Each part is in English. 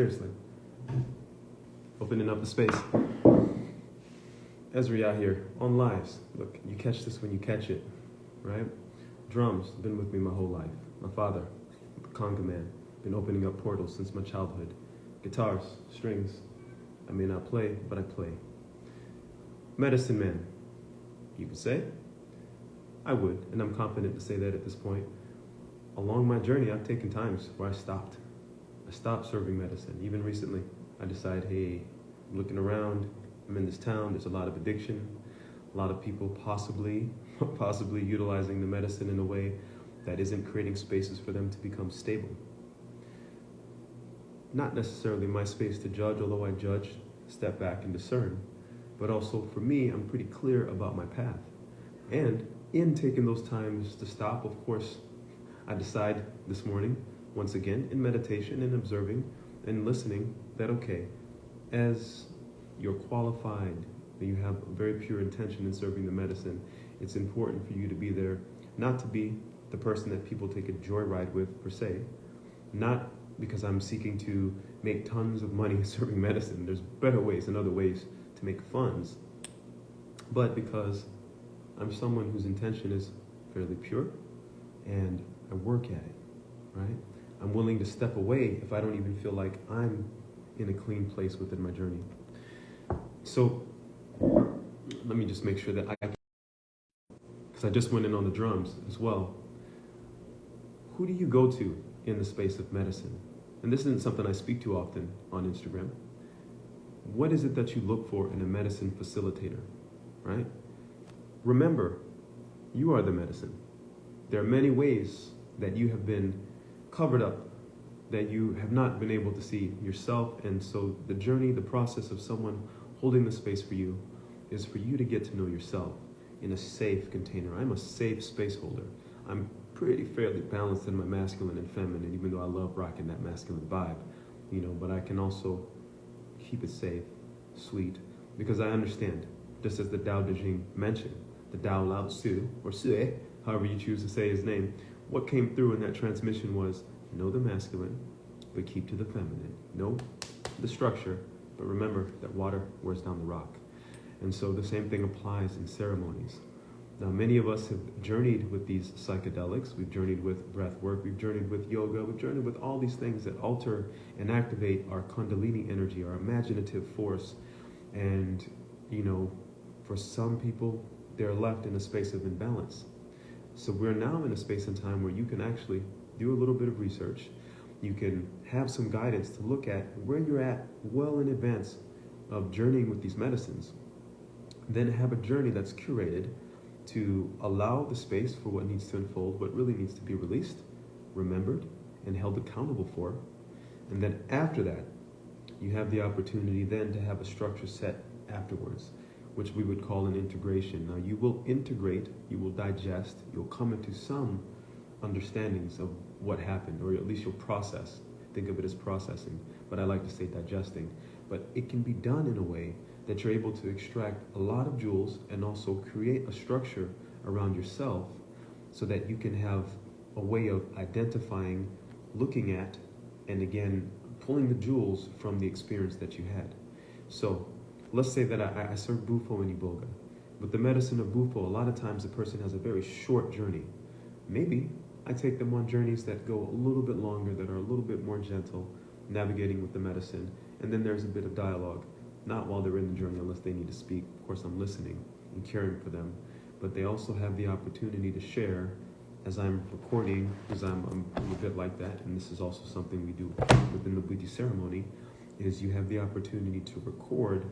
seriously. Opening up the space. Esri out here on lives. Look, you catch this when you catch it, right? Drums, been with me my whole life. My father, the conga man, been opening up portals since my childhood. Guitars, strings, I may not play, but I play. Medicine man, you could say. I would, and I'm confident to say that at this point. Along my journey, I've taken times where I stopped. I stopped serving medicine. Even recently, I decided, hey, I'm looking around, I'm in this town, there's a lot of addiction, a lot of people possibly utilizing the medicine in a way that isn't creating spaces for them to become stable. Not necessarily my space to judge, although I judge, step back and discern, but also for me, I'm pretty clear about my path. And in taking those times to stop, of course, I decide this morning, once again, in meditation and observing and listening, that okay, as you're qualified, that you have a very pure intention in serving the medicine, it's important for you to be there, not to be the person that people take a joyride with per se, not because I'm seeking to make tons of money serving medicine. There's better ways and other ways to make funds, but because I'm someone whose intention is fairly pure and I work at it, right? I'm willing to step away if I don't even feel like I'm in a clean place within my journey. So let me just make sure that because I just went in on the drums as well. Who do you go to in the space of medicine? And this isn't something I speak to often on Instagram. What is it that you look for in a medicine facilitator, right? Remember, you are the medicine. There are many ways that you have been covered up, that you have not been able to see yourself. And so the journey, the process of someone holding the space for you is for you to get to know yourself in a safe container. I'm a safe space holder. I'm pretty fairly balanced in my masculine and feminine, even though I love rocking that masculine vibe, but I can also keep it safe, sweet, because I understand, just as the Tao Te Ching mentioned, the Tao Lao Tzu, or Sui, however you choose to say his name, what came through in that transmission was, know the masculine, but keep to the feminine. Know the structure, but remember that water wears down the rock. And so the same thing applies in ceremonies. Now, many of us have journeyed with these psychedelics. We've journeyed with breath work. We've journeyed with yoga. We've journeyed with all these things that alter and activate our kundalini energy, our imaginative force. And, for some people, they're left in a space of imbalance. So we're now in a space and time where you can actually do a little bit of research. You can have some guidance to look at where you're at well in advance of journeying with these medicines. Then have a journey that's curated to allow the space for what needs to unfold, what really needs to be released, remembered, and held accountable for. And then after that, you have the opportunity then to have a structure set afterwards, which we would call an integration. Now, you will integrate, you will digest, you'll come into some understandings of what happened, or at least you'll process. Think of it as processing, but I like to say digesting. But it can be done in a way that you're able to extract a lot of jewels and also create a structure around yourself so that you can have a way of identifying, looking at, and again, pulling the jewels from the experience that you had. So let's say that I serve Bufo and Iboga. With the medicine of Bufo, a lot of times the person has a very short journey. Maybe I take them on journeys that go a little bit longer, that are a little bit more gentle, navigating with the medicine. And then there's a bit of dialogue. Not while they're in the journey unless they need to speak. Of course, I'm listening and caring for them. But they also have the opportunity to share as I'm recording, because I'm a bit like that, and this is also something we do within the Bwiti ceremony, is you have the opportunity to record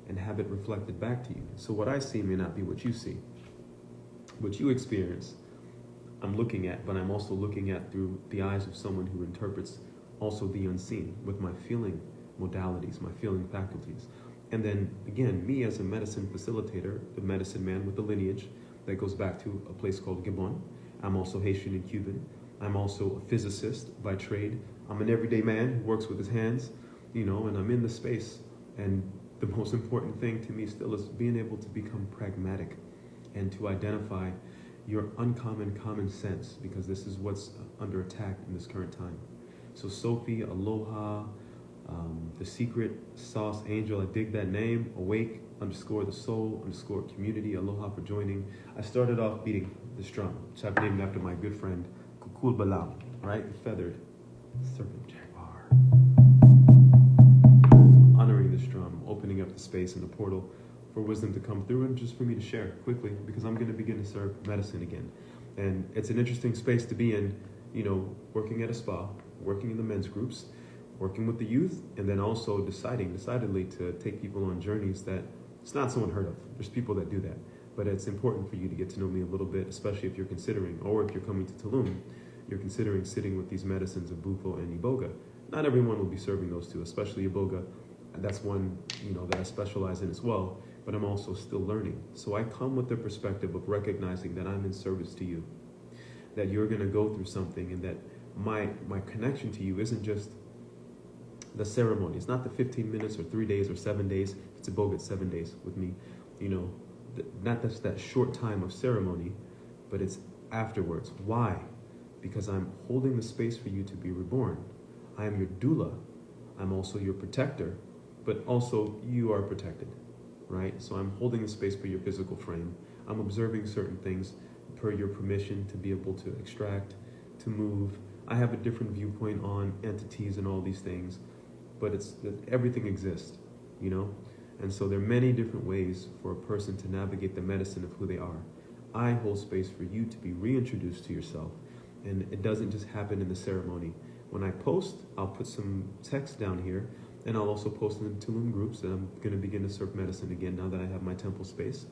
and have it reflected back to you. So what I see may not be what you see. What you experience, I'm looking at, but I'm also looking at through the eyes of someone who interprets also the unseen with my feeling modalities, my feeling faculties. And then, again, me as a medicine facilitator, the medicine man with the lineage that goes back to a place called Gabon. I'm also Haitian and Cuban. I'm also a physicist by trade. I'm an everyday man who works with his hands, and I'm in the space. And the most important thing to me still is being able to become pragmatic and to identify your uncommon common sense, because this is what's under attack in this current time. So Sophie, aloha, The secret sauce angel, I dig that name. Awake _ the soul _ community. Aloha for joining. I started off beating this drum, which I've named after my good friend Kukul Balam, right? Feathered serpent jaguar. Honoring this drum, opening up the space and the portal for wisdom to come through, and just for me to share quickly, because I'm going to begin to serve medicine again. And it's an interesting space to be in, working at a spa, working in the men's groups, working with the youth, and then also decidedly to take people on journeys that it's not so unheard of. There's people that do that. But it's important for you to get to know me a little bit, especially if you're considering, or if you're coming to Tulum, you're considering sitting with these medicines of Bufo and Iboga. Not everyone will be serving those two, especially Iboga. That's one, that I specialize in as well, but I'm also still learning. So I come with the perspective of recognizing that I'm in service to you, that you're going to go through something, and that my connection to you isn't just the ceremony. It's not the 15 minutes or 3 days or 7 days. It's Iboga, it's 7 days with me, not just that short time of ceremony, but it's afterwards. Why? Because I'm holding the space for you to be reborn. I am your doula. I'm also your protector, but also you are protected, right? So I'm holding the space for your physical frame. I'm observing certain things per your permission to be able to extract, to move. I have a different viewpoint on entities and all these things, but everything exists, And so there are many different ways for a person to navigate the medicine of who they are. I hold space for you to be reintroduced to yourself. And it doesn't just happen in the ceremony. When I post, I'll put some text down here, and I'll also post in the Tulum groups that I'm going to begin to serve medicine again now that I have my temple space.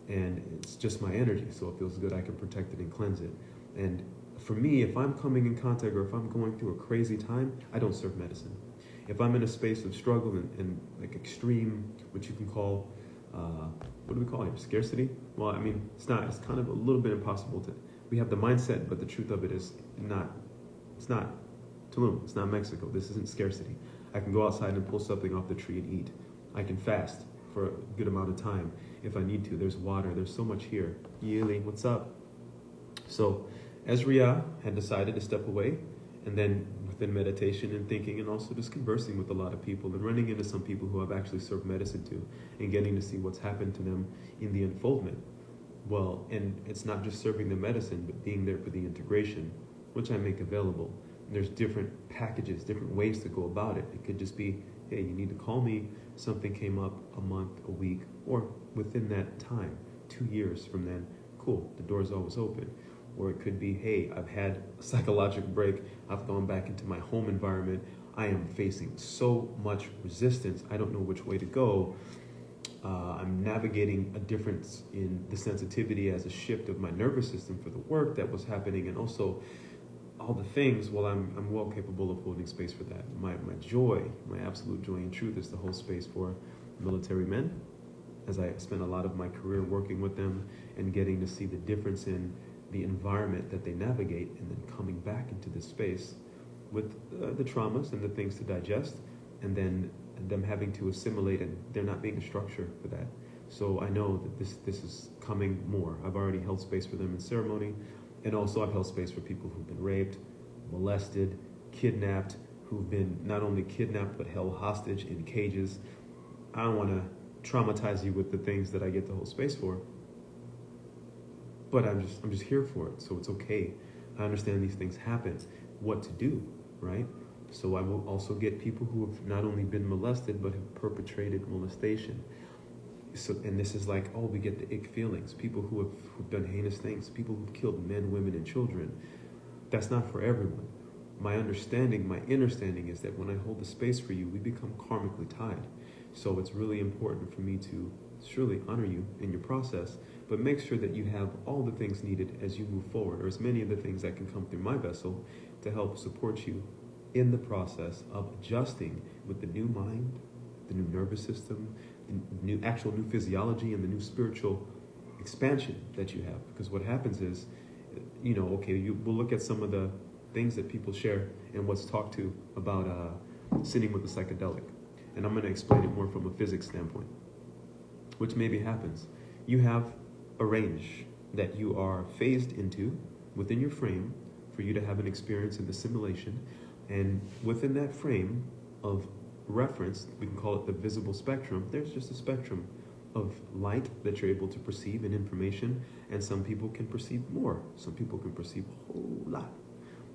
And it's just my energy, so it feels good. I can protect it and cleanse it. And for me, if I'm coming in contact or if I'm going through a crazy time, I don't serve medicine. If I'm in a space of struggle and like extreme, what you can call, what do we call it, scarcity? Well, it's kind of a little bit impossible we have the mindset, but the truth of it is it's not Tulum, it's not Mexico. This isn't scarcity. I can go outside and pull something off the tree and eat. I can fast for a good amount of time if I need to. There's water, there's so much here. Yili, what's up? So Ezria had decided to step away, and then within meditation and thinking, and also just conversing with a lot of people and running into some people who I've actually served medicine to, and getting to see what's happened to them in the unfoldment. Well, and it's not just serving the medicine, but being there for the integration, which I make available. And there's different packages, different ways to go about it. It could just be, hey, you need to call me, something came up a month, a week, or within that time, 2 years from then, cool, the door's always open. Or it could be, hey, I've had a psychological break, I've gone back into my home environment, I am facing so much resistance, I don't know which way to go. I'm navigating a difference in the sensitivity as a shift of my nervous system for the work that was happening, and also all the things. Well, I'm well capable of holding space for that. My joy, my absolute joy and truth is to hold space for military men, as I spent a lot of my career working with them and getting to see the difference in the environment that they navigate, and then coming back into this space with the traumas and the things to digest, and then them having to assimilate, and there not being a structure for that. So I know that this is coming more. I've already held space for them in ceremony, and also I've held space for people who've been raped, molested, kidnapped, who've been not only kidnapped but held hostage in cages. I don't want to traumatize you with the things that I get to hold space for, but I'm just here for it, so it's okay. I understand these things happen, what to do, right? So I will also get people who have not only been molested, but have perpetrated molestation. So, and this is like, we get the ick feelings. People who've done heinous things, people who've killed men, women, and children. That's not for everyone. My understanding is that when I hold the space for you, we become karmically tied. So it's really important for me to surely honor you in your process, but make sure that you have all the things needed as you move forward, or as many of the things that can come through my vessel to help support you in the process of adjusting with the new mind, the new nervous system, the new physiology, and the new spiritual expansion that you have. Because what happens is, we'll look at some of the things that people share and what's talked to about sitting with the psychedelic. And I'm going to explain it more from a physics standpoint, which maybe happens. You have a range that you are phased into within your frame for you to have an experience in the simulation. And within that frame of reference, we can call it the visible spectrum. There's just a spectrum of light that you're able to perceive in information, and some people can perceive more. Some people can perceive a whole lot.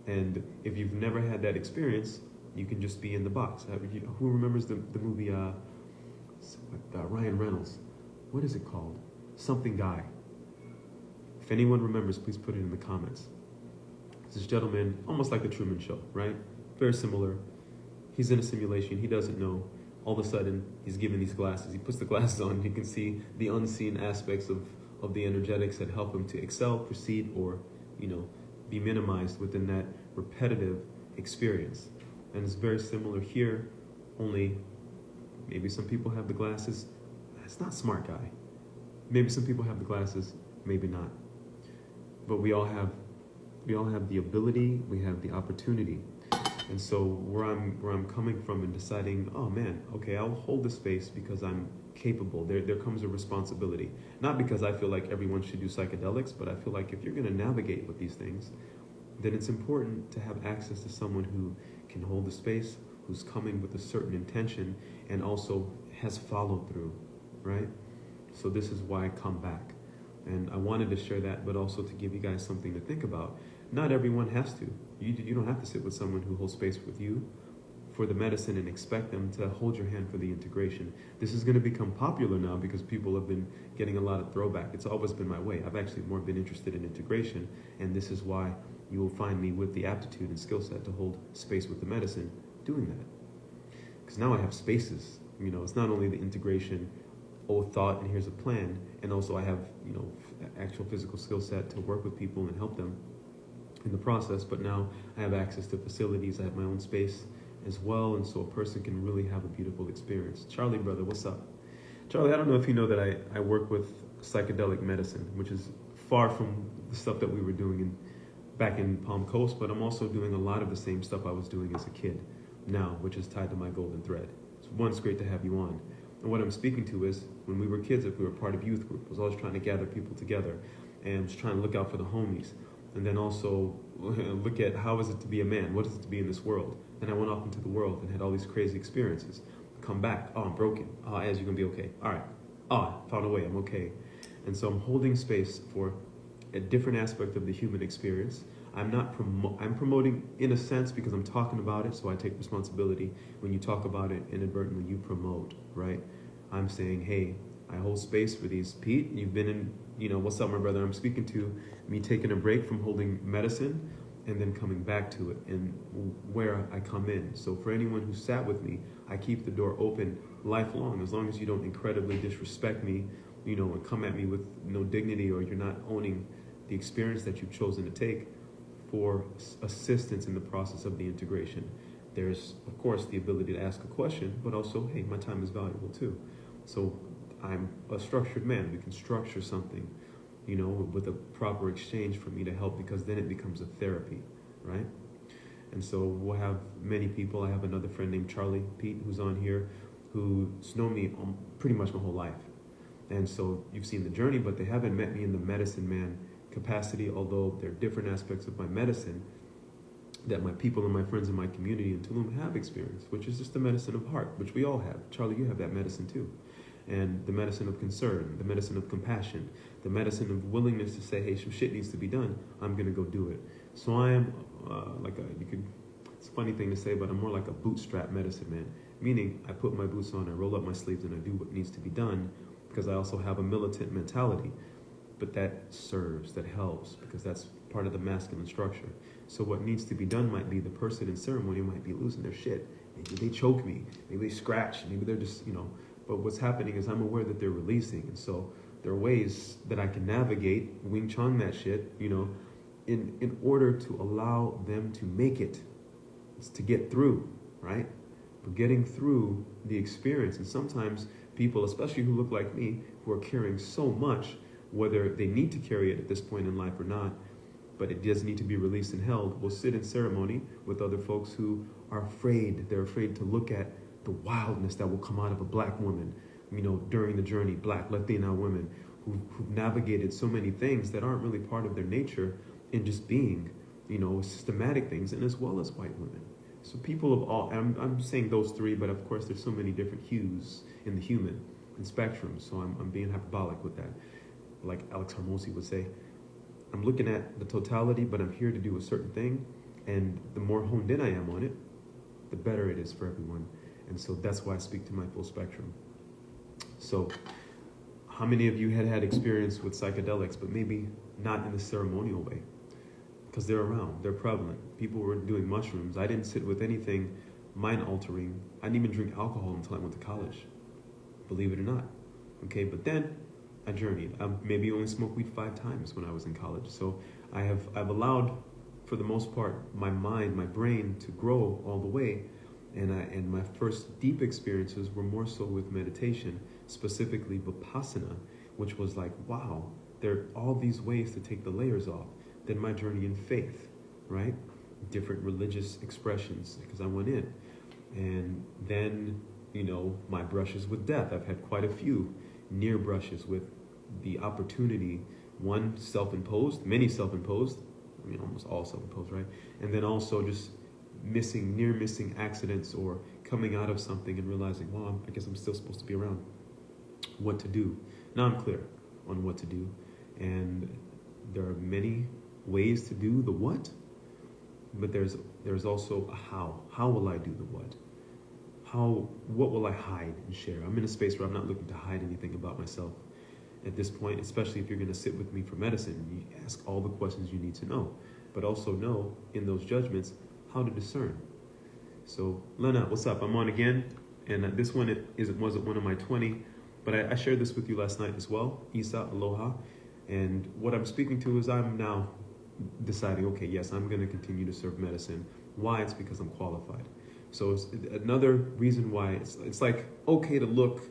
And if you've never had that experience, you can just be in the box. Who remembers the movie Ryan Reynolds? What is it called? Something Guy. If anyone remembers, please put it in the comments. It's this gentleman, almost like the Truman Show, right? Very similar. He's in a simulation. He doesn't know. All of a sudden, he's given these glasses. He puts the glasses on. He can see the unseen aspects of the energetics that help him to excel, proceed, or, be minimized within that repetitive experience. And it's very similar here, only maybe some people have the glasses. That's not smart guy. Maybe some people have the glasses, maybe not. But we all have the ability, we have the opportunity. And so where I'm coming from and deciding, oh man, okay, I'll hold the space because I'm capable. There comes a responsibility. Not because I feel like everyone should do psychedelics, but I feel like if you're going to navigate with these things, then it's important to have access to someone who can hold the space, who's coming with a certain intention, and also has followed through, right? So this is why I come back. And I wanted to share that, but also to give you guys something to think about. Not everyone has to. You don't have to sit with someone who holds space with you for the medicine and expect them to hold your hand for the integration. This is going to become popular now because people have been getting a lot of throwback. It's always been my way. I've actually more been interested in integration, and this is why you will find me with the aptitude and skill set to hold space with the medicine doing that. Because now I have spaces. It's not only the integration, thought, and here's a plan, and also I have, actual physical skill set to work with people and help them in the process, but now I have access to facilities, I have my own space as well, and so a person can really have a beautiful experience. Charlie, brother, what's up? Charlie, I don't know if you know that I work with psychedelic medicine, which is far from the stuff that we were doing back in Palm Coast, but I'm also doing a lot of the same stuff I was doing as a kid now, which is tied to my golden thread. So one, it's great to have you on. And what I'm speaking to is, when we were kids, if we were part of youth group, I was always trying to gather people together and just trying to look out for the homies. And then also look at how is it to be a man? What is it to be in this world? And I went off into the world and had all these crazy experiences. Come back, oh, I'm broken. Oh, as you're gonna be okay. All right. Oh, found a way, I'm okay. And so I'm holding space for a different aspect of the human experience. I'm promoting in a sense because I'm talking about it, so I take responsibility. When you talk about it inadvertently, you promote, right? I'm saying, hey, I hold space for these. Pete, you've been in, what's up, my brother? I'm speaking to me taking a break from holding medicine and then coming back to it and where I come in. So for anyone who sat with me, I keep the door open lifelong, as long as you don't incredibly disrespect me, and come at me with no dignity, or you're not owning the experience that you've chosen to take for assistance in the process of the integration. There's, of course, the ability to ask a question, but also, hey, my time is valuable too. So I'm a structured man. We can structure something, with a proper exchange for me to help, because then it becomes a therapy, right? And so we'll have many people. I have another friend named Charlie, Pete, who's on here, who's known me pretty much my whole life. And so you've seen the journey, but they haven't met me in the medicine man capacity, although there are different aspects of my medicine that my people and my friends in my community in Tulum have experienced, which is just the medicine of heart, which we all have. Charlie, you have that medicine too. And the medicine of concern, the medicine of compassion, the medicine of willingness to say, hey, some shit needs to be done, I'm gonna go do it. So I am it's a funny thing to say, but I'm more like a bootstrap medicine man, meaning I put my boots on, I roll up my sleeves, and I do what needs to be done, because I also have a militant mentality. But that serves, that helps, because that's part of the masculine structure. So what needs to be done might be the person in ceremony might be losing their shit. Maybe they choke me, maybe they scratch, maybe they're just, but what's happening is I'm aware that they're releasing. And so there are ways that I can navigate, Wing Chun that shit, in order to allow them to make it. It's to get through, right? But getting through the experience. And sometimes people, especially who look like me, who are carrying so much, whether they need to carry it at this point in life or not, but it does need to be released and held, will sit in ceremony with other folks who are afraid. They're afraid to look at the wildness that will come out of a black woman, during the journey, black Latina women who've navigated so many things that aren't really part of their nature in just being, systematic things, and as well as white women. So people of all, I'm saying those three, but of course there's so many different hues in the human and spectrums. So I'm being hyperbolic with that. Like Alex Hormozi would say, I'm looking at the totality, but I'm here to do a certain thing. And the more honed in I am on it, the better it is for everyone. And so that's why I speak to my full spectrum. So how many of you had experience with psychedelics, but maybe not in the ceremonial way? Because they're around, they're prevalent. People were doing mushrooms. I didn't sit with anything mind-altering. I didn't even drink alcohol until I went to college, believe it or not. Okay, but then I journeyed. I maybe only smoked weed 5 times when I was in college. So I've allowed, for the most part, my mind, my brain to grow all the way. And my first deep experiences were more so with meditation, specifically Vipassana, which was like, wow, there are all these ways to take the layers off. Then my journey in faith, right? Different religious expressions, because I went in. And then, my brushes with death. I've had quite a few near brushes with the opportunity, one self-imposed, many self-imposed, almost all self-imposed, right? And then also just near missing accidents or coming out of something and realizing, well, I guess I'm still supposed to be around. What to do. Now I'm clear on what to do. And there are many ways to do the what, but there's also a how. How will I do the what? What will I hide and share? I'm in a space where I'm not looking to hide anything about myself at this point, especially if you're going to sit with me for medicine. You ask all the questions you need to know, but also know in those judgments how to discern. So Lena, what's up? I'm on again, and this one wasn't one of my 20, but I shared this with you last night as well. Isa, aloha. And what I'm speaking to is I'm now deciding, okay, yes, I'm going to continue to serve medicine. Why? It's because I'm qualified. So it's another reason why it's like okay to look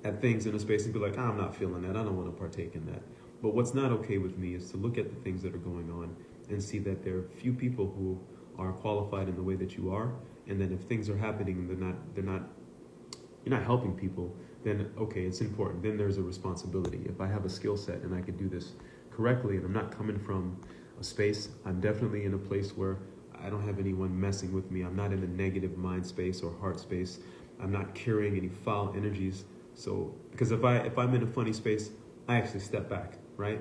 at things in a space and be like, I'm not feeling that. I don't want to partake in that. But what's not okay with me is to look at the things that are going on and see that there are few people who are qualified in the way that you are. And then if things are happening and you're not helping people, then okay, it's important. Then there's a responsibility. If I have a skill set and I can do this correctly and I'm not coming from a space, I'm definitely in a place where I don't have anyone messing with me. I'm not in a negative mind space or heart space. I'm not carrying any foul energies. So, because if I'm in a funny space, I actually step back, right?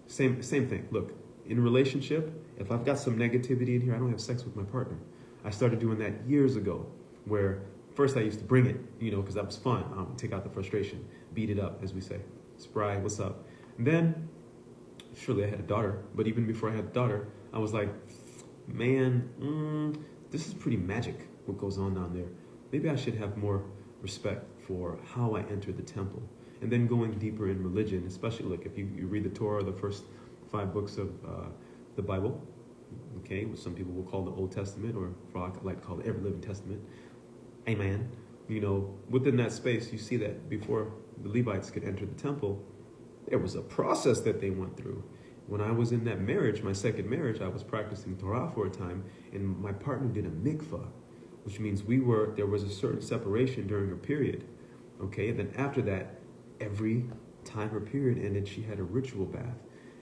Same thing. Look, in a relationship, if I've got some negativity in here, I don't have sex with my partner. I started doing that years ago, where first I used to bring it, because that was fun. Take out the frustration, beat it up, as we say. Spry, what's up? And then, surely I had a daughter, but even before I had a daughter, I was like, man, this is pretty magic, what goes on down there. Maybe I should have more respect for how I enter the temple. And then going deeper in religion, especially like if you read the Torah, the first 5 books of the Bible, okay, which some people will call the Old Testament, or I like to call the Ever Living Testament. Amen. Within that space, you see that before the Levites could enter the temple, there was a process that they went through. When I was in that marriage, my second marriage, I was practicing Torah for a time, and my partner did a mikvah, which means there was a certain separation during her period. Okay, and then after that, every time her period ended, she had a ritual bath.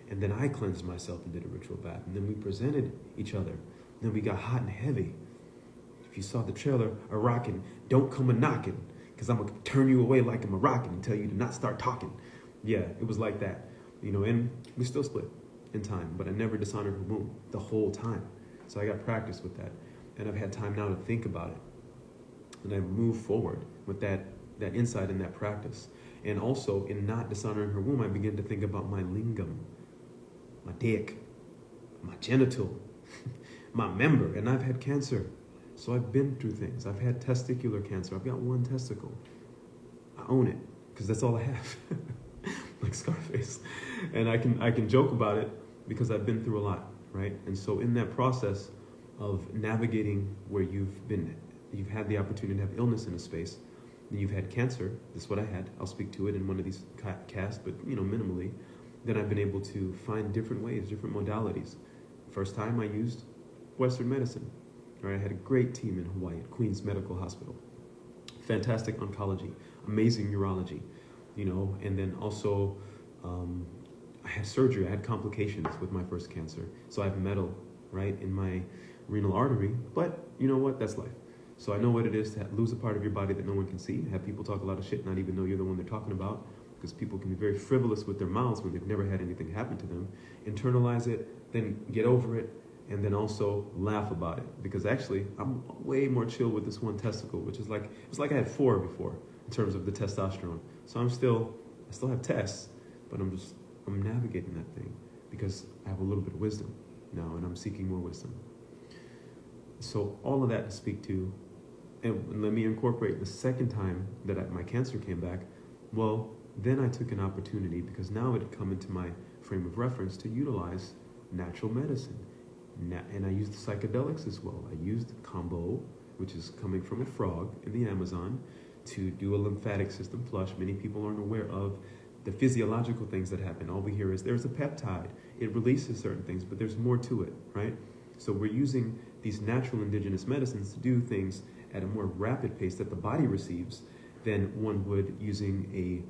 And then I cleansed myself and did a ritual bath. And then we presented each other. And then we got hot and heavy. If you saw the trailer, a rockin', don't come a knockin', because I'm going to turn you away like I'm a rockin' and tell you to not start talking. Yeah, it was like that. And we still split in time, but I never dishonored her womb the whole time. So I got practice with that. And I've had time now to think about it. And I move forward with that insight and that practice. And also, in not dishonoring her womb, I begin to think about my lingam, my dick, my genital, my member. And I've had cancer. So I've been through things. I've had testicular cancer. I've got 1 testicle. I own it, because that's all I have. Like Scarface. And I can joke about it because I've been through a lot, right? And so in that process of navigating where you've had the opportunity to have illness in a space, and you've had cancer, that's what I had. I'll speak to it in one of these casts, but minimally. Then I've been able to find different ways, different modalities. First time I used Western medicine. Right? I had a great team in Hawaii at Queens Medical Hospital. Fantastic oncology, amazing neurology. And then also I had surgery. I had complications with my first cancer. So I have metal, right, in my renal artery, but you know what? That's life. So I know what it is to lose a part of your body that no one can see, have people talk a lot of shit, not even know you're the one they're talking about, because people can be very frivolous with their mouths when they've never had anything happen to them. Internalize it, then get over it, and then also laugh about it. Because actually, I'm way more chill with this one testicle, which is like, it's like I had 4 before in terms of the testosterone. So I still have tests, but I'm navigating that thing because I have a little bit of wisdom now, and I'm seeking more wisdom. So all of that to speak to, and let me incorporate the second time that my cancer came back. Well, then I took an opportunity, because now it had come into my frame of reference, to utilize natural medicine. And I used the psychedelics as well. I used combo, which is coming from a frog in the Amazon, to do a lymphatic system flush. Many people aren't aware of the physiological things that happen. All we hear is there's a peptide. It releases certain things, but there's more to it, right? So we're using these natural indigenous medicines to do things at a more rapid pace that the body receives than one would using a,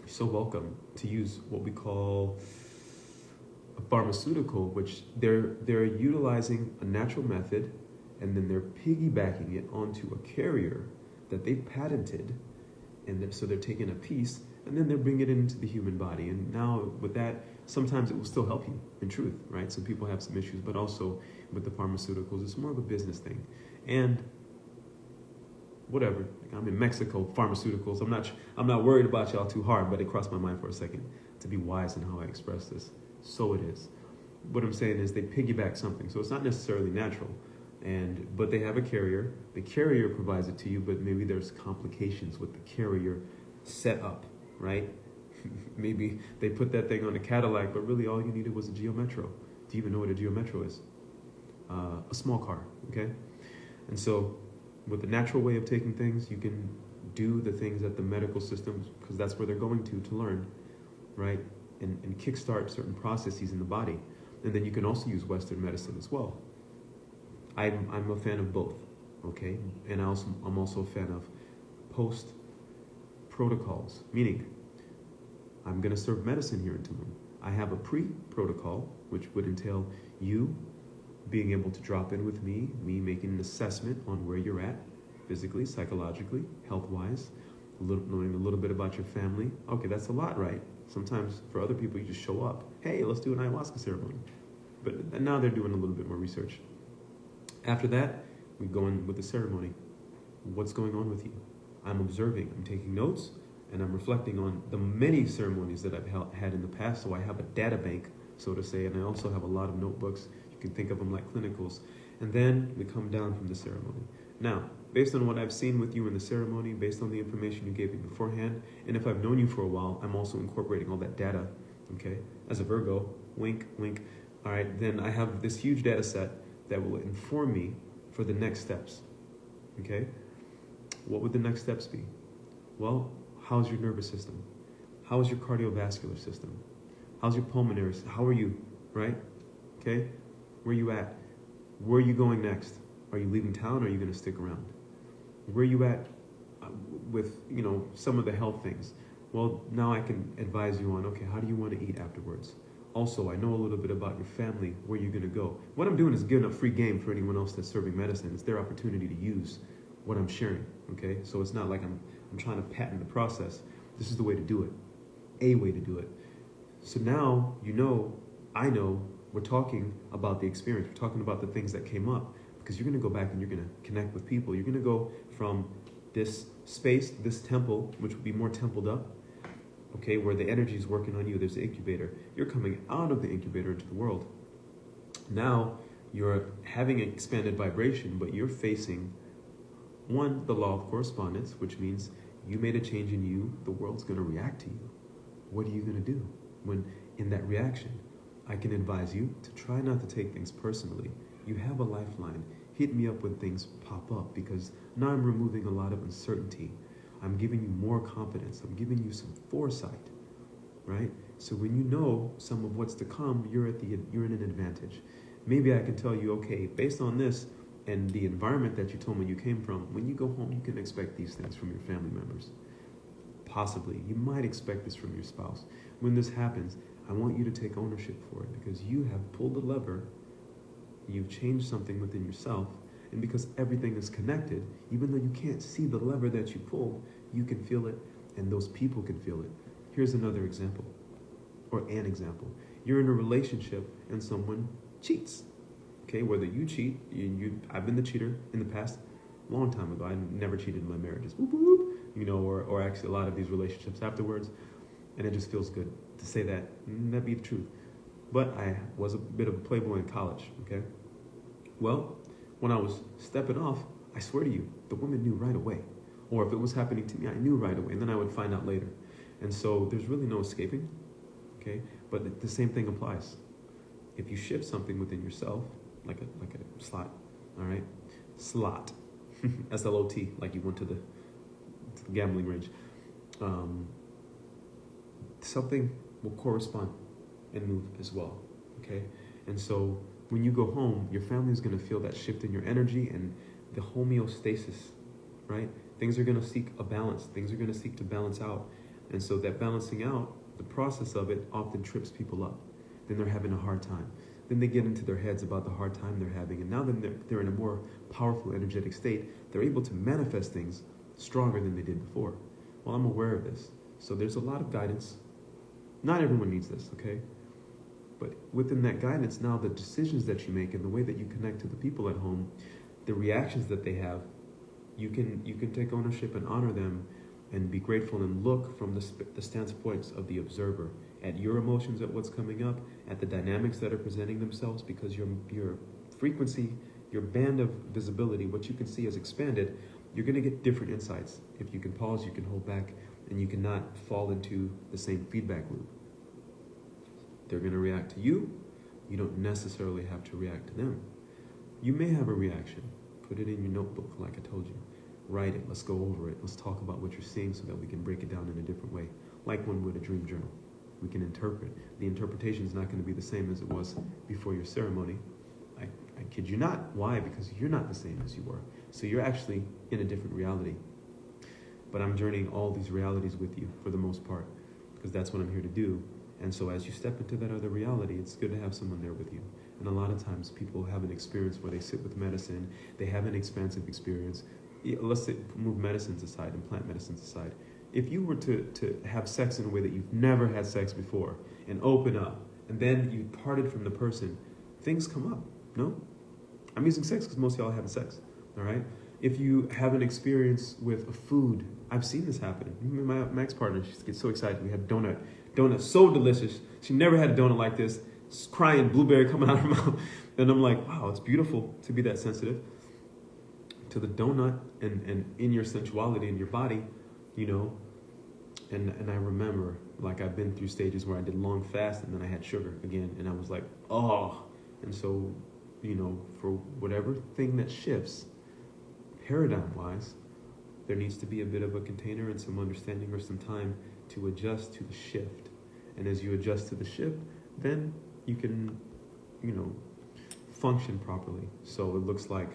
so welcome to use what we call a pharmaceutical, which they're utilizing a natural method, and then they're piggybacking it onto a carrier that they've patented, and so they're taking a piece and then they're bringing it into the human body. And now with that, sometimes it will still help you, in truth, right? Some people have some issues, but also with the pharmaceuticals, it's more of a business thing. And whatever, like I'm in Mexico, pharmaceuticals, I'm not worried about y'all too hard, but it crossed my mind for a second to be wise in how I express this. So it is. What I'm saying is they piggyback something, so it's not necessarily natural. But they have a carrier. The carrier provides it to you, but maybe there's complications with the carrier setup, right? Maybe they put that thing on a Cadillac, but really all you needed was a Geo Metro. Do you even know what a Geo Metro is? A small car, okay? And so with the natural way of taking things, you can do the things that the medical systems, because that's where they're going to learn, right? And kickstart certain processes in the body. And then you can also use Western medicine as well. I'm a fan of both, okay? And I'm also a fan of post protocols, meaning I'm going to serve medicine here in Tulum. I have a pre-protocol, which would entail you being able to drop in with me making an assessment on where you're at, physically, psychologically, health-wise, knowing a little bit about your family. Okay, that's a lot, right? Sometimes for other people, you just show up. Hey, let's do an ayahuasca ceremony. But now they're doing a little bit more research. After that, we go in with the ceremony. What's going on with you? I'm observing, I'm taking notes, and I'm reflecting on the many ceremonies that I've had in the past. So I have a data bank, so to say, and I also have a lot of notebooks. You can think of them like clinicals. And then we come down from the ceremony. Now, based on what I've seen with you in the ceremony, based on the information you gave me beforehand, and if I've known you for a while, I'm also incorporating all that data, okay? As a Virgo, wink, wink. All right, then I have this huge data set that will inform me for the next steps, okay? What would the next steps be? Well, how's your nervous system? How's your cardiovascular system? How's your pulmonary system? How are you, right? Okay, where are you at? Where are you going next? Are you leaving town or are you gonna stick around? Where are you at with, some of the health things? Well, now I can advise you on, okay, how do you want to eat afterwards? Also, I know a little bit about your family, where you're going to go. What I'm doing is giving up free game for anyone else that's serving medicine. It's their opportunity to use what I'm sharing, okay? So it's not like I'm trying to patent the process. This is the way to do it, a way to do it. So now, I know, we're talking about the experience. We're talking about the things that came up, because you're going to go back and you're going to connect with people. You're going to go from this space, this temple, which would be more templed up, okay, where the energy is working on you. There's the incubator. You're coming out of the incubator into the world. Now you're having an expanded vibration, but you're facing, one, the law of correspondence, which means you made a change in you, the world's going to react to you. What are you going to do when in that reaction? I can advise you to try not to take things personally. You have a lifeline. Hit me up when things pop up, because now I'm removing a lot of uncertainty. I'm giving you more confidence. I'm giving you some foresight, right? So when you know some of what's to come, you're in an advantage. Maybe I can tell you, okay, based on this and the environment that you told me you came from, when you go home, you can expect these things from your family members. Possibly. You might expect this from your spouse. When this happens, I want you to take ownership for it, because you have pulled the lever You've changed something within yourself, and because everything is connected, even though you can't see the lever that you pulled, you can feel it, and those people can feel it. Here's another example, or an example. You're in a relationship and someone cheats. Okay, whether you cheat, I've been the cheater in the past, long time ago. I never cheated in my marriages, whoop, whoop, or actually a lot of these relationships afterwards, and it just feels good to say that. That'd be the truth. But I was a bit of a playboy in college, okay? Well, when I was stepping off, I swear to you, the woman knew right away. Or if it was happening to me, I knew right away, and then I would find out later. And so there's really no escaping, okay? But the same thing applies. If you shift something within yourself, like a slot, all right? Slot, S-L-O-T, like you went to the gambling range. Something will correspond and move as well, okay? And so when you go home, your family is going to feel that shift in your energy and the homeostasis, right? Things are going to seek a balance. Things are going to seek to balance out. And so that balancing out, the process of it often trips people up. Then they're having a hard time. Then they get into their heads about the hard time they're having. And now then they're in a more powerful, energetic state. They're able to manifest things stronger than they did before. Well, I'm aware of this. So there's a lot of guidance. Not everyone needs this, okay? But within that guidance, now the decisions that you make and the way that you connect to the people at home, the reactions that they have, you can take ownership and honor them and be grateful and look from the standpoints of the observer at your emotions, at what's coming up, at the dynamics that are presenting themselves, because your frequency, your band of visibility, what you can see is expanded. You're going to get different insights. If you can pause, you can hold back, and you cannot fall into the same feedback loop. They're going to react to you. You don't necessarily have to react to them. You may have a reaction. Put it in your notebook, like I told you. Write it. Let's go over it. Let's talk about what you're seeing so that we can break it down in a different way. Like one would a dream journal. We can interpret. The interpretation is not going to be the same as it was before your ceremony. I kid you not. Why? Because you're not the same as you were. So you're actually in a different reality. But I'm journeying all these realities with you for the most part, because that's what I'm here to do. And so as you step into that other reality, it's good to have someone there with you. And a lot of times people have an experience where they sit with medicine, they have an expansive experience. Let's move medicines aside and plant medicines aside. If you were to have sex in a way that you've never had sex before and open up, and then you parted from the person, things come up, no? I'm using sex because most of y'all are having sex, all right? If you have an experience with a food, I've seen this happen. My ex-partner, she gets so excited. We had donut so delicious. She never had a donut like this. Just crying, blueberry coming out of her mouth. And I'm like, wow, it's beautiful to be that sensitive to the donut and in your sensuality in your body, And I remember, like, I've been through stages where I did long fast and then I had sugar again. And I was like, oh. And so, for whatever thing that shifts, paradigm-wise, there needs to be a bit of a container and some understanding or some time to adjust to the shift. And as you adjust to the shift, then you can, function properly. So it looks like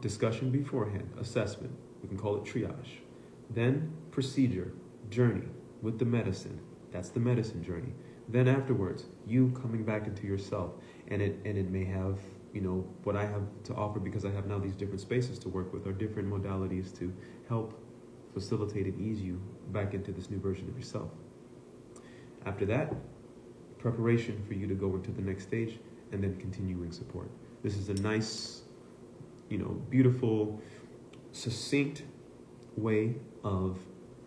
discussion beforehand, assessment, we can call it triage. Then procedure, journey with the medicine. That's the medicine journey. Then afterwards, you coming back into yourself. And it may have, what I have to offer, because I have now these different spaces to work with, or different modalities to help facilitate and ease you back into this new version of yourself. After that, preparation for you to go into the next stage, and then continuing support. This is a nice, beautiful, succinct way of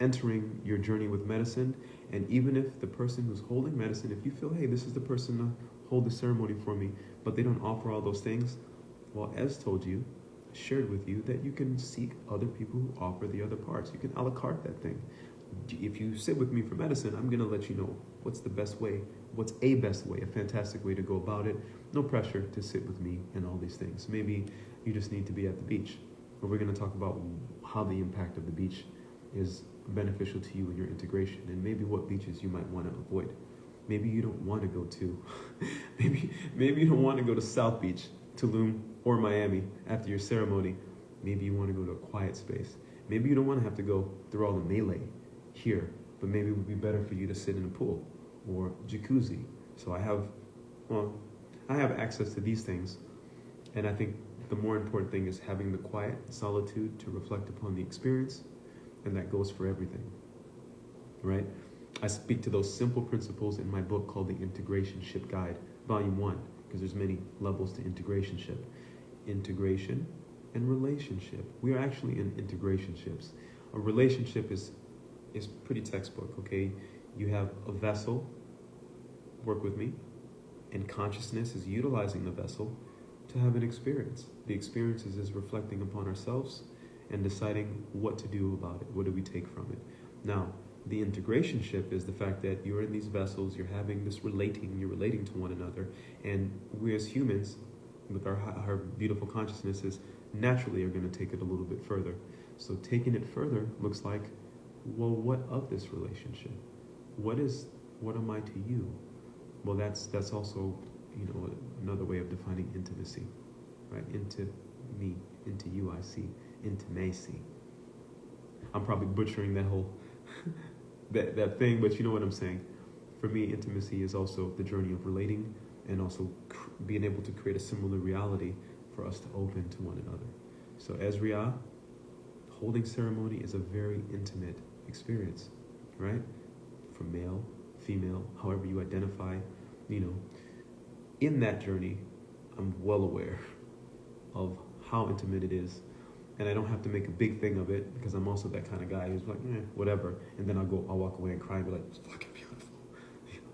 entering your journey with medicine. And even if the person who's holding medicine, if you feel, hey, this is the person to hold the ceremony for me, but they don't offer all those things, well, as told you, shared with you, that you can seek other people who offer the other parts. You can a la carte that thing. If you sit with me for medicine, I'm going to let you know what's the best way, what's a best way, a fantastic way to go about it. No pressure to sit with me and all these things. Maybe you just need to be at the beach, where we're going to talk about how the impact of the beach is beneficial to you in your integration, and maybe what beaches you might want to avoid. Maybe you don't want to go to, maybe you don't want to go to South Beach, Tulum, or Miami after your ceremony. Maybe you want to go to a quiet space. Maybe you don't want to have to go through all the melee here, but maybe it would be better for you to sit in a pool or jacuzzi. So I have I have access to these things, and I think the more important thing is having the quiet solitude to reflect upon the experience, and that goes for everything, right? I speak to those simple principles in my book called The Integration Ship Guide, Volume 1, because there's many levels to integration ship. Integration and relationship. We are actually in integrationships. A relationship is pretty textbook, okay? You have a vessel, work with me, and consciousness is utilizing the vessel to have an experience. The experience is reflecting upon ourselves and deciding what to do about it. What do we take from it? Now, the integration ship is the fact that you're in these vessels, you're having this you're relating to one another, and we as humans, with our beautiful consciousnesses, naturally are going to take it a little bit further. So taking it further looks like, well, what of this relationship? What am I to you? Well, that's also, another way of defining intimacy, right? Into me, into you, I see, intimacy. I'm probably butchering that whole that thing, but you know what I'm saying. For me, intimacy is also the journey of relating, and also being able to create a similar reality for us to open to one another. So Ezria, holding ceremony is a very intimate experience, right? For male, female, however you identify, in that journey, I'm well aware of how intimate it is. And I don't have to make a big thing of it, because I'm also that kind of guy who's like, whatever. And then I'll walk away and cry and be like, it's fucking beautiful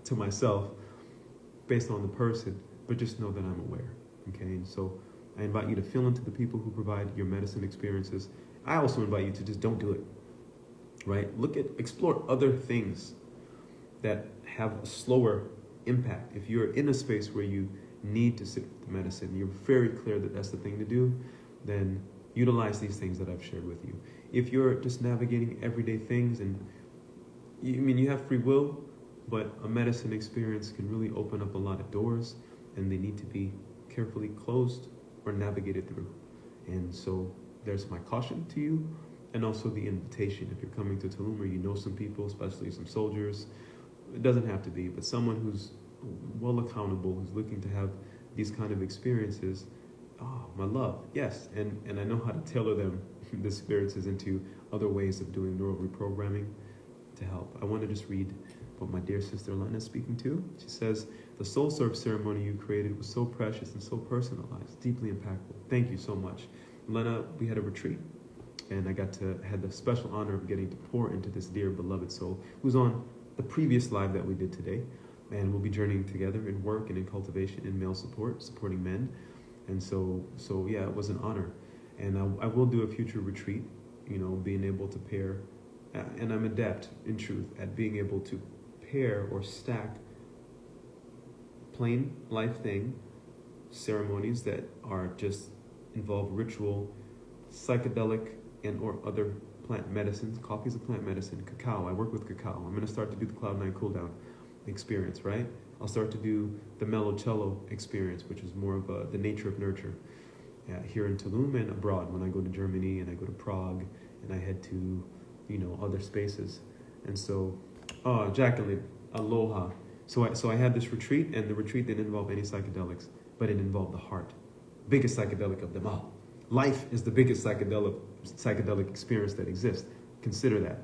to myself based on the person, but just know that I'm aware, okay? And so I invite you to feel into the people who provide your medicine experiences. I also invite you to just don't do it, right? Explore other things that have a slower impact. If you're in a space where you need to sit with the medicine, you're very clear that that's the thing to do, then utilize these things that I've shared with you. If you're just navigating everyday things, and you have free will, but a medicine experience can really open up a lot of doors, and they need to be carefully closed or navigated through. And so there's my caution to you, and also the invitation. If you're coming to Tulum, or you know some people, especially some soldiers, it doesn't have to be, but someone who's well accountable, who's looking to have these kind of experiences, my love, yes. And I know how to tailor them, the experiences, into other ways of doing neural reprogramming to help. I want to just read what my dear sister Lena is speaking to. She says, the soul surf ceremony you created was so precious and so personalized, deeply impactful. Thank you so much. Lena, we had a retreat, and I had the special honor of getting to pour into this dear beloved soul who's on the previous live that we did today. And we'll be journeying together in work and in cultivation, in male supporting men. And so yeah, it was an honor. And I will do a future retreat, being able to pair, and I'm adept, in truth, at being able to pair or stack plain life thing ceremonies that are just involve ritual, psychedelic, and or other plant medicines. Coffee is a plant medicine. Cacao, I work with cacao. I'm going to start to do the Cloud 9 cool down experience, right? I'll start to do the mellow cello experience, which is more of the nature of nurture, here in Tulum and abroad when I go to Germany and I go to Prague and I head to, other spaces. And so, Jacqueline, aloha. So I had this retreat, and the retreat didn't involve any psychedelics, but it involved the heart, biggest psychedelic of them all. Life is the biggest psychedelic experience that exists. Consider that.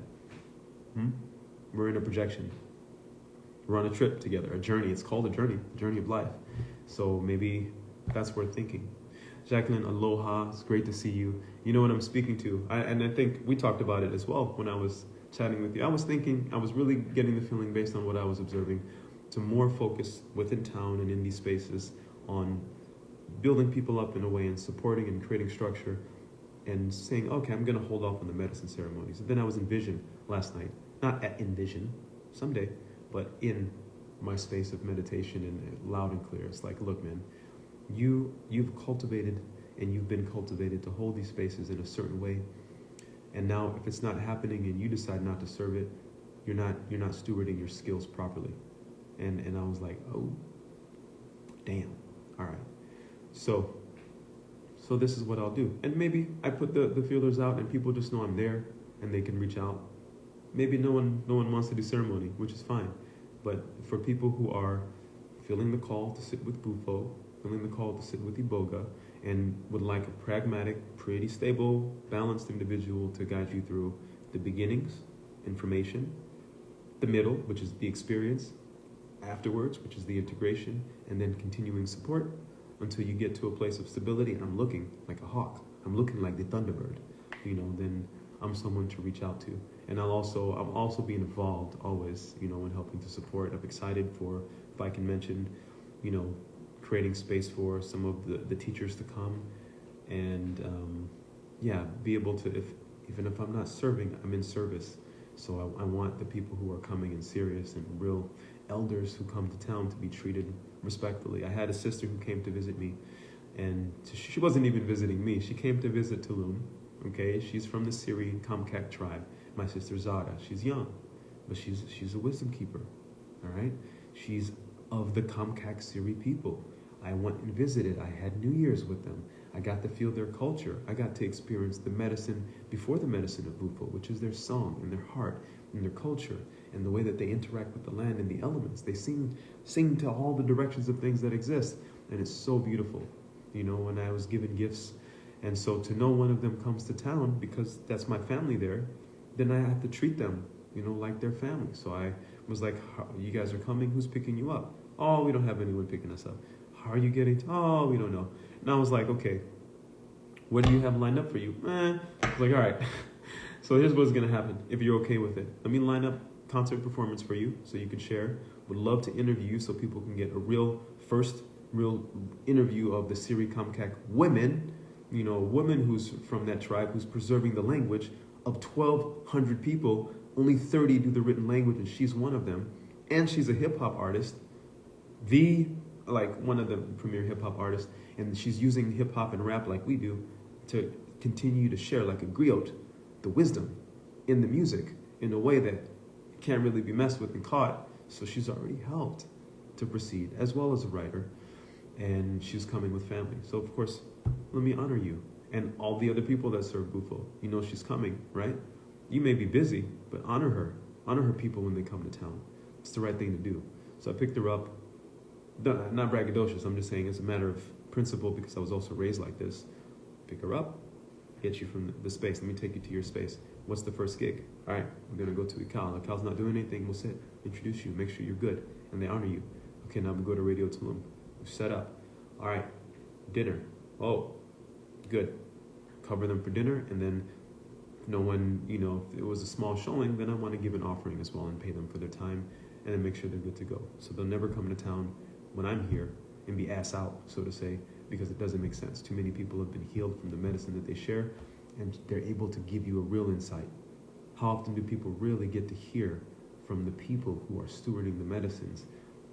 We're in a projection. We're on a trip together, a journey. It's called a journey of life. So maybe that's worth thinking. Jacqueline, aloha. It's great to see you. You know what I'm speaking to. And I think we talked about it as well when I was chatting with you. I was really getting the feeling based on what I was observing to more focus within town and in these spaces on building people up in a way and supporting and creating structure and saying, okay, I'm going to hold off on the medicine ceremonies. And then I was in vision last night. Not in vision, someday, but in my space of meditation and loud and clear. It's like, look, man, you've cultivated and you've been cultivated to hold these spaces in a certain way. And now if it's not happening and you decide not to serve it, you're not stewarding your skills properly. And I was like, oh, damn. All right. So this is what I'll do. And maybe I put the feelers out and people just know I'm there and they can reach out. Maybe no one wants to do ceremony, which is fine. But for people who are feeling the call to sit with Bufo, feeling the call to sit with Iboga, and would like a pragmatic, pretty stable, balanced individual to guide you through the beginnings, information, the middle, which is the experience, afterwards, which is the integration, and then continuing support until you get to a place of stability. And I'm looking like a hawk. I'm looking like the Thunderbird. Then I'm someone to reach out to. And I'm also being involved always, in helping to support. I'm excited for, if I can mention, creating space for some of the teachers to come and be able to, even if I'm not serving, I'm in service. So I want the people who are coming and serious and real elders who come to town to be treated respectfully. I had a sister who came to visit me, and she wasn't even visiting me. She came to visit Tulum. Okay, she's from the Seri and Comcaac tribe. My sister Zara, she's young, but she's a wisdom keeper. All right, she's of the Comcaac Seri people. I went and visited. I had New Year's with them. I got to feel their culture. I got to experience the medicine before the medicine of Bufo, which is their song and their heart and their culture and the way that they interact with the land and the elements. They sing to all the directions of things that exist, and it's so beautiful. When I was given gifts, and so to know one of them comes to town because that's my family there, then I have to treat them, like their family. So I was like, "You guys are coming? Who's picking you up?" "Oh, we don't have anyone picking us up." "How are you getting to?" "Oh, we don't know." And I was like, "Okay, what do you have lined up for you?" I was like, "All right." So here's what's gonna happen if you're okay with it. Let me line up concert performance for you so you can share. Would love to interview you so people can get a first real interview of the Seri Comcaac women. A woman who's from that tribe who's preserving the language. Of 1,200 people, only 30 do the written language, and she's one of them. And she's a hip hop artist, one of the premier hip hop artists, and she's using hip hop and rap like we do to continue to share like a griot, the wisdom in the music in a way that can't really be messed with and caught. So she's already helped to proceed, as well as a writer, and she's coming with family. So of course, let me honor you and all the other people that serve Bufo. She's coming, right? You may be busy, but honor her people when they come to town. It's the right thing to do. So I picked her up. Not braggadocious, I'm just saying it's a matter of principle because I was also raised like this. Pick her up, get you from the space. Let me take you to your space. What's the first gig? All right, we're gonna go to Ical. Ical's not doing anything, we'll sit, introduce you, make sure you're good, and they honor you. Okay, now we go to Radio Tulum. We set up. All right, dinner. Oh, good. Cover them for dinner, and then no one, if it was a small showing, then I want to give an offering as well and pay them for their time and then make sure they're good to go. So they'll never come to town when I'm here and be ass out, so to say, because it doesn't make sense. Too many people have been healed from the medicine that they share, and they're able to give you a real insight. How often do people really get to hear from the people who are stewarding the medicines,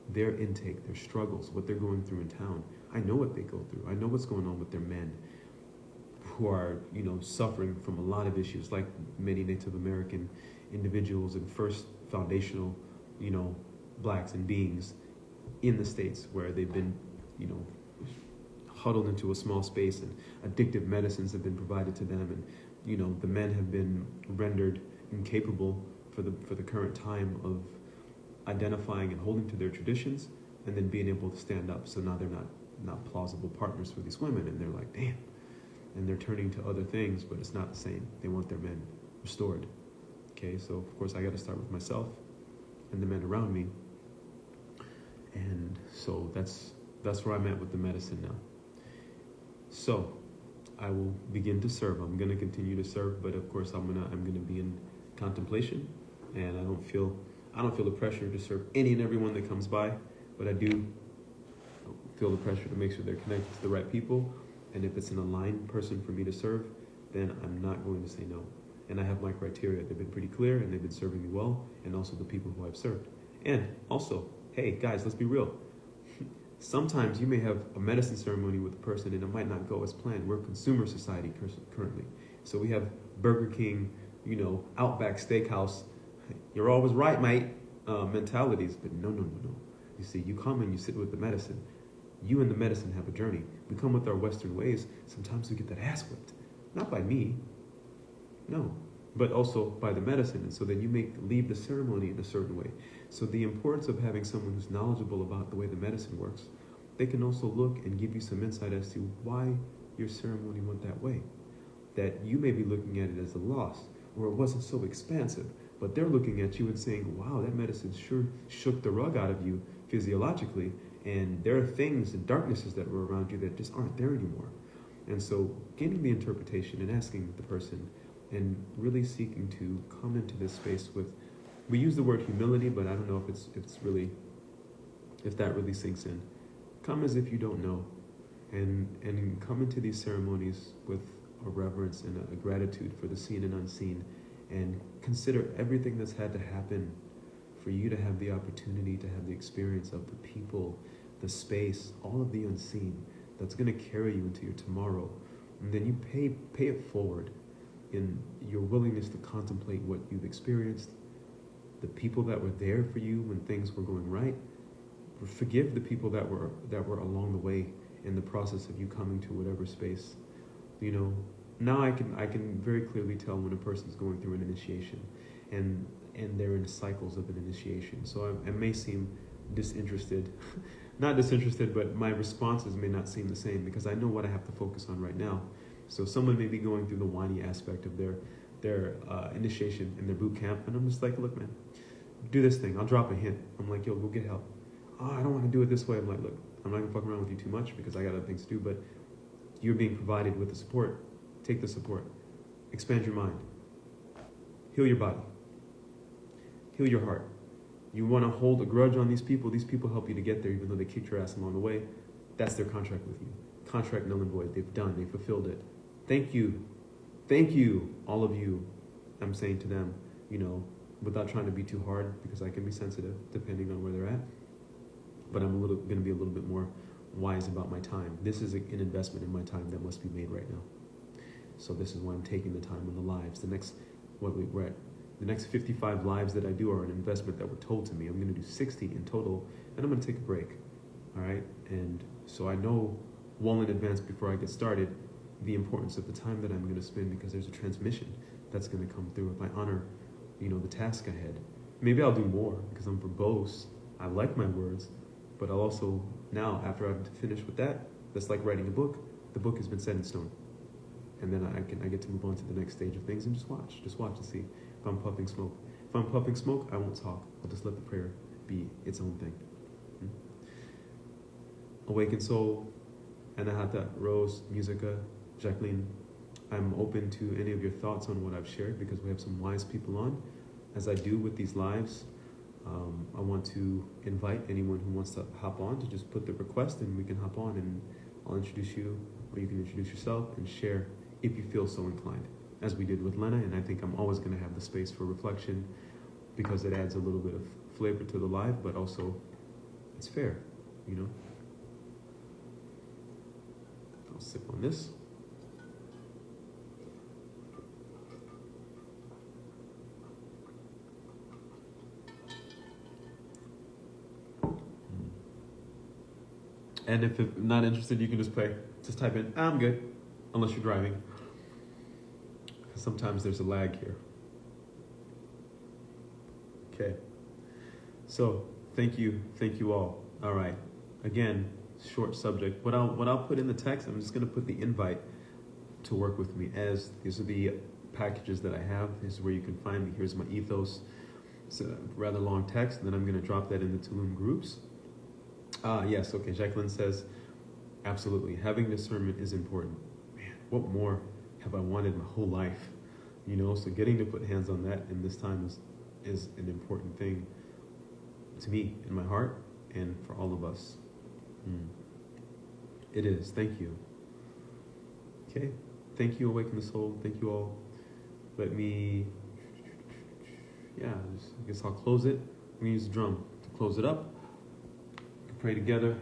their intake, their struggles, what they're going through in town? I know what they go through. I know what's going on with their men who are, suffering from a lot of issues, like many Native American individuals and first foundational, blacks and beings in the States where they've been, huddled into a small space and addictive medicines have been provided to them, and, the men have been rendered incapable for the current time of identifying and holding to their traditions and then being able to stand up. So now they're not plausible partners for these women, and they're like, damn. And they're turning to other things, but it's not the same. They want their men restored. Okay, so of course I got to start with myself and the men around me. And so that's where I'm at with the medicine now. So I will begin to serve. I'm going to continue to serve, but of course I'm going to be in contemplation, and I don't feel the pressure to serve any and everyone that comes by, but I do feel the pressure to make sure they're connected to the right people. And if it's an aligned person for me to serve, then I'm not going to say no. And I have my criteria. They've been pretty clear, and they've been serving me well, and also the people who I've served. And also, hey, guys, let's be real. Sometimes you may have a medicine ceremony with a person, and it might not go as planned. We're a consumer society currently. So we have Burger King, Outback Steakhouse, you're always right, mate, mentalities. But no. You see, you come and you sit with the medicine. You and the medicine have a journey. We come with our Western ways. Sometimes we get that ass whipped. Not by me. No. but also by the medicine. And so then you leave the ceremony in a certain way. So the importance of having someone who's knowledgeable about the way the medicine works, they can also look and give you some insight as to why your ceremony went that way. That you may be looking at it as a loss, or it wasn't so expansive, but they're looking at you and saying, wow, that medicine sure shook the rug out of you physiologically, and there are things and darknesses that were around you that just aren't there anymore. And so getting the interpretation and asking the person and really seeking to come into this space with, we use the word humility, but I don't know if that really sinks in. Come as if you don't know, and come into these ceremonies with a reverence and a gratitude for the seen and unseen, and consider everything that's had to happen for you to have the opportunity to have the experience of the people, the space, all of the unseen that's going to carry you into your tomorrow. And then you pay it forward in your willingness to contemplate what you've experienced, the people that were there for you when things were going right. Forgive the people that were along the way in the process of you coming to whatever space. You know, now I can very clearly tell when a person's going through an initiation, and they're in cycles of an initiation. So I may seem disinterested, not disinterested, but my responses may not seem the same because I know what I have to focus on right now. So someone may be going through the whiny aspect of their initiation in their boot camp, and I'm just like, look, man, do this thing. I'll drop a hint. I'm like, yo, go get help. Oh, I don't want to do it this way. I'm like, look, I'm not gonna fuck around with you too much because I got other things to do, but you're being provided with the support. Take the support. Expand your mind. Heal your body. Heal your heart. You want to hold a grudge on these people help you to get there even though they kicked your ass along the way. That's their contract with you. Contract null and void. They fulfilled it. Thank you, all of you. I'm saying to them, you know, without trying to be too hard because I can be sensitive depending on where they're at. But I'm going to be a little bit more wise about my time. This is an investment in my time that must be made right now. So this is why I'm taking the time on the lives. The next 55 lives that I do are an investment that were told to me. I'm going to do 60 in total, and I'm going to take a break. All right? And so I know well in advance before I get started the importance of the time that I'm going to spend because there's a transmission that's going to come through if I honor, you know, the task ahead. Maybe I'll do more because I'm verbose. I like my words, but I'll also now, after I've finished with that, that's like writing a book. The book has been set in stone. And then I get to move on to the next stage of things and just watch and see if I'm puffing smoke. If I'm puffing smoke, I won't talk. I'll just let the prayer be its own thing. Awakened Soul, Anahata, Rose, Musica, Jacqueline, I'm open to any of your thoughts on what I've shared because we have some wise people on. As I do with these lives, I want to invite anyone who wants to hop on to just put the request and we can hop on and I'll introduce you or you can introduce yourself and share if you feel so inclined, as we did with Lena. And I think I'm always going to have the space for reflection because it adds a little bit of flavor to the live, but also it's fair, you know. I'll sip on this. And if you're not interested, you can just type in, I'm good, unless you're driving. Because sometimes there's a lag here. Okay. So, thank you all. All right. Again, short subject. What I'll put in the text, I'm just going to put the invite to work with me as these are the packages that I have. This is where you can find me. Here's my ethos. It's a rather long text, and then I'm going to drop that in the Tulum groups. Yes, okay, Jacqueline says, absolutely, having discernment is important. Man, what more have I wanted my whole life? You know, so getting to put hands on that in this time is an important thing to me, in my heart, and for all of us. It is, thank you. Okay, thank you, Awaken the Soul, thank you all. Let me, I guess I'll close it. I'm gonna use the drum to close it up. Pray together.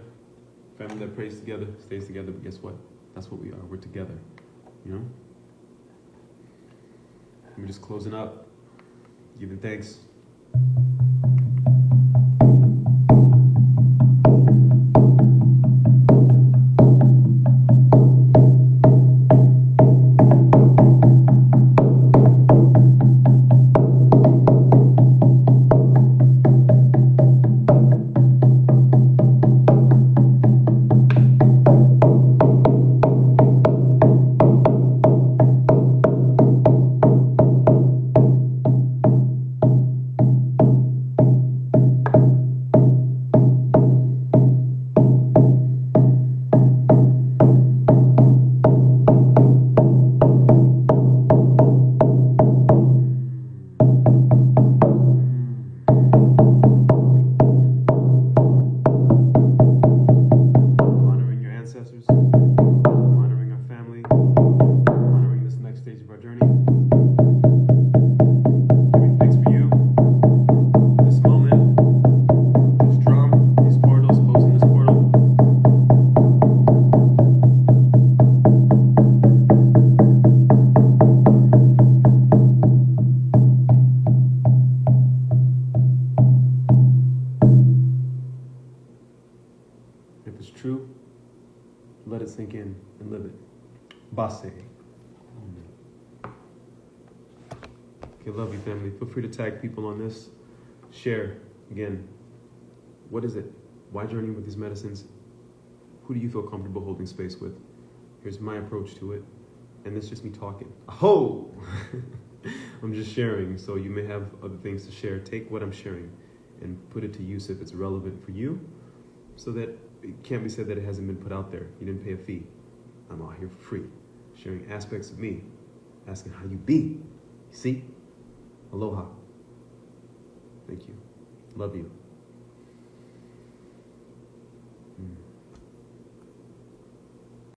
Family that prays together stays together. But guess what? That's what we are. We're together. You know? We're just closing up, giving thanks. sink in and live it. Base. Okay, love you, family. Feel free to tag people on this. Share. Again, what is it? Why journey with these medicines? Who do you feel comfortable holding space with? Here's my approach to it. And it's just me talking. Oh! I'm just sharing, so you may have other things to share. Take what I'm sharing and put it to use if it's relevant for you, so that it can't be said that it hasn't been put out there. You didn't pay a fee. I'm out here for free, sharing aspects of me, asking how you be. See? Aloha. Thank you. Love you.